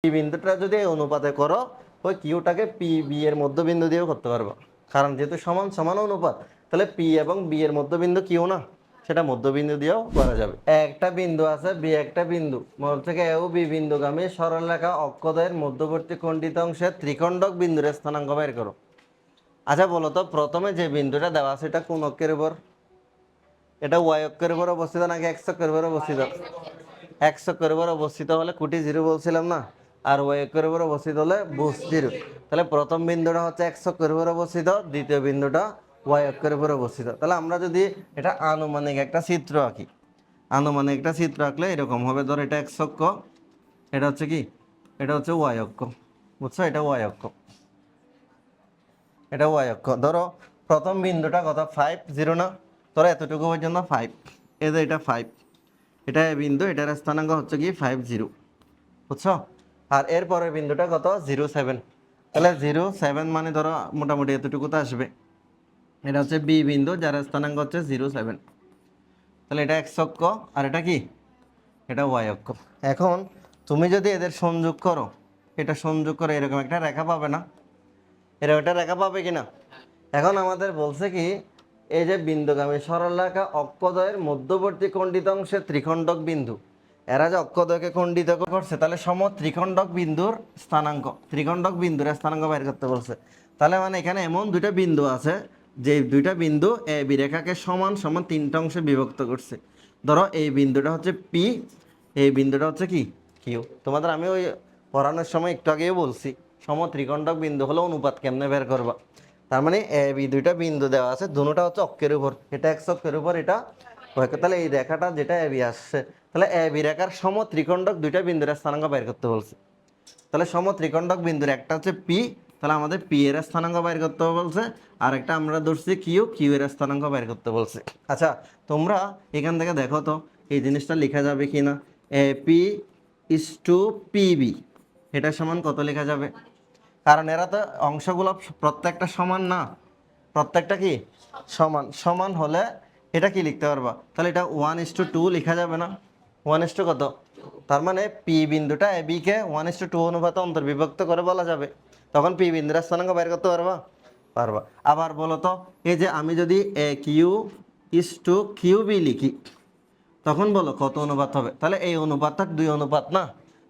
P বিন্দুটা যদি এই অনুপাতে করো, ওই কিউটাকে পি বি এর মধ্যবিন্দু দিয়েও করতে পারবো, কারণ যেহেতু সমান সমান অনুপাত, তাহলে পি এবং বি এর মধ্যবিন্দু কিউ না, সেটা মধ্যবিন্দু দিয়েও করা যাবে। একটা বিন্দু আছে, বি একটা বিন্দু, মধ্য থেকে এ ও বি বিন্দুগামী সরলরেখা অক্ষদ্বয়ের মধ্যবর্তী খণ্ডিত অংশের ত্রিখণ্ডক বিন্দুর স্থানাঙ্ক বের করো। আচ্ছা বলো তো, প্রথমে যে বিন্দুটা দেওয়া আছে এটা কোন অক্ষের উপর? এটা ওয়াই অক্ষের উপর অবস্থিত নাকি এক্স অক্ষের উপর অবস্থিত? এক্স অক্ষের উপর অবস্থিত হলে কুটি জিরো বলছিলাম না, আর ওয়াই অক্ষের উপর অবস্থিত হলে বুস জিরো। তাহলে প্রথম বিন্দুটা হচ্ছে এক্স অক্ষের উপর অবস্থিত, দ্বিতীয় বিন্দুটা ওয়াই অক্ষের উপর অবস্থিত। তাহলে আমরা যদি এটা আনুমানিক একটা চিত্র আঁকি, আনুমানিক একটা চিত্র আঁকলে এরকম হবে। ধর এটা এক্স অক্ষ, এটা হচ্ছে কি, এটা হচ্ছে ওয়াই অক্ষ, বুঝছো? এটা ওয়াই অক্ষ, এটা ওয়াই অক্ষ। ধরো প্রথম বিন্দুটা কত, 5 0 না? ধরো এতটুকু পর্যন্ত 5, এদের এটা 5, এটা বিন্দু, এটার স্থানাঙ্ক হচ্ছে কি 5 0, বুঝছো? আর এর পরের বিন্দুটা কত, 0 7। তাহলে 0 7 মানে ধরো মোটামুটি এতটুকু তো আসবে। এটা হচ্ছে বি বিন্দু, যার স্থানাঙ্ক হচ্ছে 0 7। তাহলে এটা এক্স অক্ষ, আর এটা কি, এটা ওয়াই অক্ষ। এখন তুমি যদি এদের সংযোগ করো, এটা সংযোগ করে এরকম একটা রেখা পাবে না? এরকম একটা রেখা পাবে কিনা? এখন আমাদের বলছে কি, এই যে বিন্দুগামী সরলরেখা অক্ষদ্বয়ের মধ্যবর্তী খণ্ডিত অংশের ত্রিখণ্ডক বিন্দু, এরা যে অক্ষদ্বয়কে খণ্ডিত করছে, তাহলে সম ত্রিখণ্ডক বিন্দুর স্থানাঙ্ক, ত্রিখণ্ডক বিন্দুর স্থানাঙ্ক বের করতে বলছে। তাহলে মানে এখানে এমন দুইটা বিন্দু আছে, যে দুইটা বিন্দু এ বি রেখাকে সমান সমান তিনটা অংশে বিভক্ত করছে। ধরো এই বিন্দুটা হচ্ছে পি, এই বিন্দুটা হচ্ছে কি কিউ। তোমাদের আমি ওই পড়ানোর সময় একটু আগেও বলছি, সম ত্রিখণ্ডক বিন্দু হলো অনুপাত কেমনে বের করবা। তার মানে এ বি দুইটা বিন্দু দেওয়া আছে, দুটোটা হচ্ছে অক্ষের উপর, এটা এক্স অক্ষের উপর, এটা ওয়াই অক্ষ। তাহলে এই রেখাটা যেটা এ বি আসছে, তাহলে এ বি রেখার সম ত্রিখণ্ডক দুইটা বিন্দুর স্থানাঙ্ক বের করতে বলছে। তাহলে সম ত্রিখণ্ডক বিন্দুর একটা হচ্ছে পি, তাহলে আমাদের পি এর স্থানাঙ্ক বের করতে বলছে, আর একটা আমরা ধরছি কিউ, কিউ এর স্থানাঙ্ক বের করতে বলছে। আচ্ছা তোমরা এখান থেকে দেখো তো এই জিনিসটা লেখা যাবে কি না। A P is to P B, এটা সমান কত লেখা যাবে? কারণ এরা তো অংশগুলো প্রত্যেকটা সমান না, প্রত্যেকটা কি সমান, সমান হলে এটা কি লিখতে পারবা? তাহলে এটা 1:2 লেখা যাবে না? 1:, কত? তার মানে পি বিন্দুটা এ বি কে 1:2 অনুপাতে অন্তর্বিভক্ত করে বলা যাবে, তখন পি বিন্দুর স্থানাঙ্ক বের করতে পারবা? পারবা। আবার বলো তো, এই যে আমি যদি এ Q is to Q B লিখি, তখন বলো কত অনুপাত হবে? তাহলে এই অনুপাতটা 2 অনুপাত না,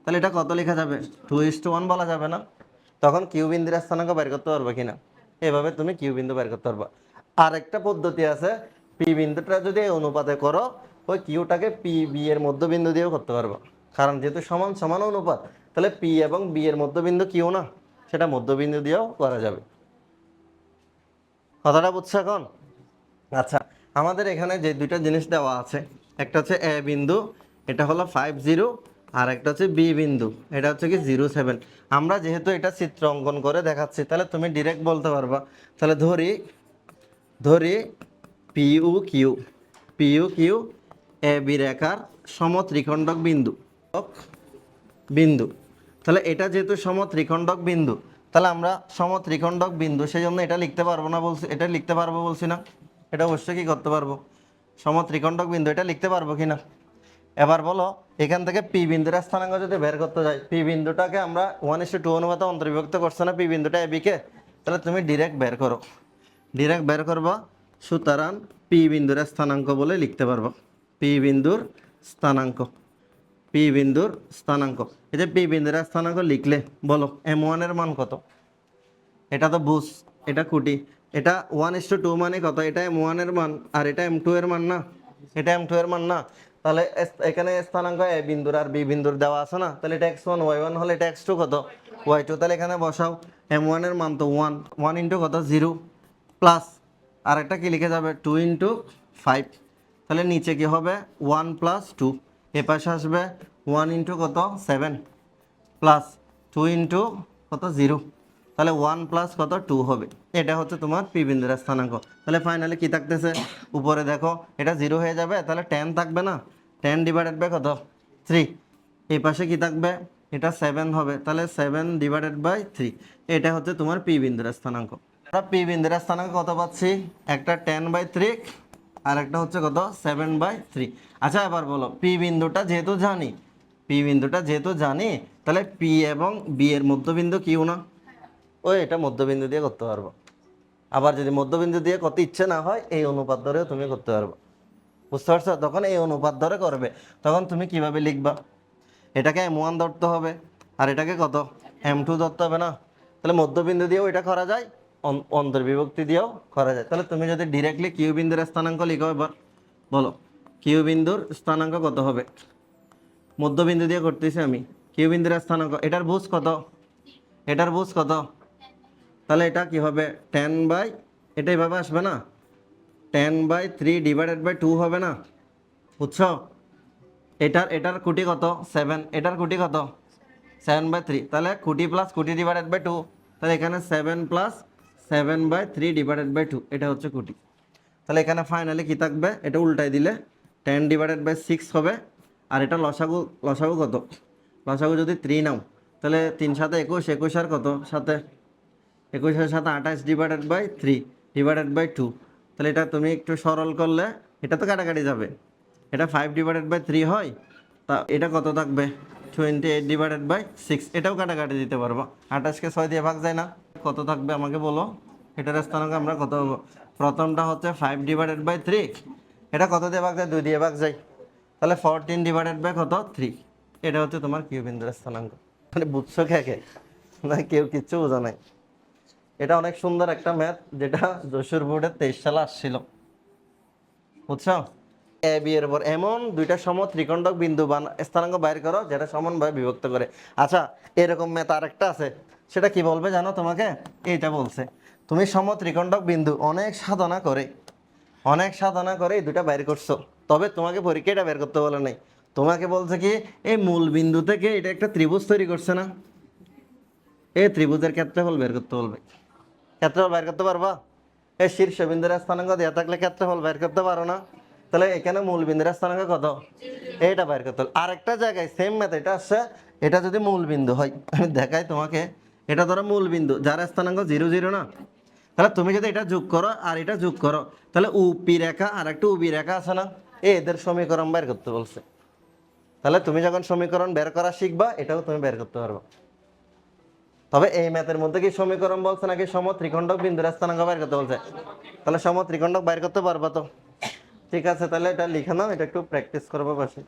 তাহলে এটা কত লেখা যাবে? 2:1 বলা যাবে না? তখন কিউ বিন্দুর স্থানাঙ্ক বের করতে পারবা কিনা? এভাবে তুমি কিউ বিন্দু বের করতে পারবা। আর একটা পদ্ধতি আছে, পি বিন্দুটা যদি এই অনুপাতে করো, ওই কিউটাকে পি বি এর মধ্যবিন্দু দিয়েও করতে পারবা, কারণ যেহেতু সমান সমান অনুপাত, তাহলে পি এবং বি এর মধ্যবিন্দু কিউ না, সেটা মধ্যবিন্দু দিয়েও করা যাবে। কথাটা বুঝছো এখন? আচ্ছা, আমাদের এখানে যে দুইটা জিনিস দেওয়া আছে, একটা হচ্ছে এ বিন্দু, এটা হলো 5 0, আর একটা হচ্ছে বি বিন্দু, এটা হচ্ছে কি 0 7। আমরা যেহেতু এটা চিত্র অঙ্কন করে দেখাচ্ছি, তাহলে তুমি ডিরেক্ট বলতে পারবা। তাহলে ধরি ধরি PU Q, PU Q A B রেখার সমত্রিখণ্ডক বিন্দু, বিন্দু। তাহলে এটা যেহেতু সমত্রিখণ্ডক বিন্দু, তাহলে আমরা সমত্রিখণ্ডক বিন্দু, সেই জন্য এটা লিখতে পারবো না বলছি, এটা লিখতে পারবো বলছি না? এটা অবশ্যই কি করতে পারবো, সমত্রিখণ্ডক বিন্দু, এটা লিখতে পারবো কি না? এবার বলো, এখান থেকে পি বিন্দুর স্থানাঙ্ক যদি বের করতে যাই, পি বিন্দুটাকে আমরা 1:2 অনুপাতে অন্তর্বিভক্ত করছে না পি বিন্দুটা এ বিকে, তাহলে তুমি ডিরেক্ট বের করো, ডিরেক্ট বের করবা। সুতরাং পি বিন্দুর স্থানাঙ্ক বলে লিখতে পারবো, পি বিন্দুর স্থানাঙ্ক, পি বিন্দুর স্থানাঙ্ক। এই যে পি বিন্দুর স্থানাঙ্ক লিখলে বলো M1 এর মান কত? এটা তো বুঝ, এটা কুটি, এটা 1:2 মানে কত? এটা M1 এর মান, আর এটা M2 এর মান না, এটা M2 এর মান না? তাহলে এখানে স্থানাঙ্ক এ বিন্দুর আর বি বিন্দুর দেওয়া আছে না, তাহলে এটা x1 y1 হলে এটা x2 কত, y2। তাহলে এখানে বসাও, M1 এর মান তো 1, 1 ইন্টু কত 0, প্লাস আর একটা কি লিখে যাবে 2 × 5। তাহলে নিচে কি হবে 1 + 2, এ পাশে আসবে 1 ইন্টু কত 7, প্লাস 2 ইন্টু কত 0, তাহলে 1 প্লাস কত 2 হবে। এটা হচ্ছে তোমার পি বিন্দুর স্থানাঙ্ক। তাহলে ফাইনালি কি থাকতেছে, উপরে দেখো এটা 0 হয়ে যাবে, তাহলে 10 থাকবে না, 10 / কত 3। এই পাশে কি থাকবে, এটা 7 হবে, তাহলে 7/3। এটা হচ্ছে তোমার পি বিন্দুর স্থানাঙ্ক। আমরা পি বিন্দুর স্থানাঙ্ক কত পাচ্ছি, একটা 10/3, আর একটা হচ্ছে কত 7/3। আচ্ছা এবার বলো, পি বিন্দুটা যেহেতু জানি, পি বিন্দুটা যেহেতু জানি, তাহলে পি এবং বি এর মধ্যবিন্দু কিউ না, ওই এটা মধ্যবিন্দু দিয়ে করতে পারবো। আবার যদি মধ্যবিন্দু দিয়ে করতে ইচ্ছে না হয় এই অনুপাত ধরেও তুমি করতে পারবো। বুঝতে পারছো? তখন এই অনুপাত ধরে করবে, তখন তুমি কিভাবে লিখবা, এটাকে M1 ধরতে হবে আর এটাকে কত M2 ধরতে হবে না। তাহলে মধ্যবিন্দু দিয়েও এটা করা যায়, অন্তর্বিভক্তি দিয়েও করা যায়। তাহলে তুমি যদি ডিরেক্টলি কিউ বিন্দুর স্থানাঙ্ক লিখো, এবার বলো কিউ বিন্দুর স্থানাঙ্ক কত হবে। মধ্যবিন্দু দিয়ে করতেছি আমি, কিউ বিন্দুর স্থানাঙ্ক, এটার বুঝ কত, এটার বুঝ কত, তাহলে এটা কি হবে 10 বাই, এটা এইভাবে আসবে না, 10/3 ডিভাইডেড বাই 2 হবে না, বুঝছো? এটার কোটি কত 7, এটার কোটি কত 7/3, তাহলে কোটি প্লাস কোটি ডিভাইডেড বাই 2, তাহলে এখানে 7 প্লাস 7/3 ডিভাইডেড বাই 2, এটা হচ্ছে কোটি। তাহলে এখানে ফাইনালি কি থাকবে, এটা উল্টাই দিলে 10/6 হবে। আর এটা লসাগু, লসাগু কত, লসাগু যদি 3 নাও তাহলে 3 সাথে 21, 21 আর কত সাথে 21 সাথে 28 ডিভাইডেড বাই 3 ডিভাইডেড বাই 2, তাহলে এটা তুমি একটু সরল করলে এটা তো কাটাকাটি যাবে, এটা 5/3 হয়, তা এটা কত থাকবে 28/6, এটাও কাটাকাটি দিতে পারবো, 28কে 6 দিয়ে ভাগ যায় না, কত থাকবে আমাকে বলো। এটার স্থানাঙ্ক আমরা কত পাবো, প্রথমটা হচ্ছে 5/3, এটা কত দিয়ে ভাগ যায়, 2 দিয়ে ভাগ যায়, তাহলে 14/3 কত 3, এটা হচ্ছে তোমার কিউ বিন্দুর স্থানাঙ্ক। মানে বুঝছো কে না, কেউ কিচ্ছু বোঝা নাই। এটা অনেক সুন্দর একটা ম্যাথ, যেটা যশোর বোর্ডে 23 সালে আসছিল, বুঝছো? এ বি এর উপর এমন দুইটা সমত্রিকোণক বিন্দু স্থানাঙ্ক বাইর করো যেটা সমানভাবে বিভক্ত করে। আচ্ছা, এরকম ম্যাথ আরেকটা আছে, সেটা কি বলবে জানো তোমাকে, এইটা বলছে তুমি সমত্রিকোণক বিন্দু অনেক সাধনা করে এই দুটা বাইর করছো, তবে তোমাকে পরীক্ষা এটা বের করতে বলে নাই, তোমাকে বলছে কি এই মূল বিন্দু থেকে এটা একটা ত্রিভুজ তৈরি করছে না, এই ত্রিভুজের ক্ষেত্রফল বের করতে বলবে। ক্ষেত্রফল বের করতে পারবা, এই শীর্ষবিন্দুর স্থানাঙ্ক দেওয়া থাকলে ক্ষেত্রফল বের করতে পারো না, তাহলে এখানে মূল বিন্দুর স্থানাঙ্ক কত, এইটা বের করতে হবে। আরেকটা জায়গায় সেম ম্যাথ এটা আসছে, এটা যদি মূল বিন্দু হয়, আমি দেখাই তোমাকে, এটা ধরো মূল বিন্দু যার স্থানাঙ্ক 0, 0 না, তাহলে তুমি যদি এটা যোগ করো আর এটা যোগ করো, তাহলে উপি রেখা আর একটা উবি রেখা আছে না, এদের সমীকরণ বের করতে বলছে। তাহলে তুমি যখন সমীকরণ বের করা শিখবা, এটাও তুমি বের করতে পারবে। তবে এই ম্যাথের মধ্যে কি সমীকরণ বলছে নাকি সমত্রিকোণক বিন্দুর স্থানাঙ্ক বের করতে বলছে, তাহলে সমত্রিকোণক বের করতে পারবা তো। ঠিক আছে, তাহলে এটা লিখে নাও, এটা একটু প্র্যাকটিস করবো পাশে।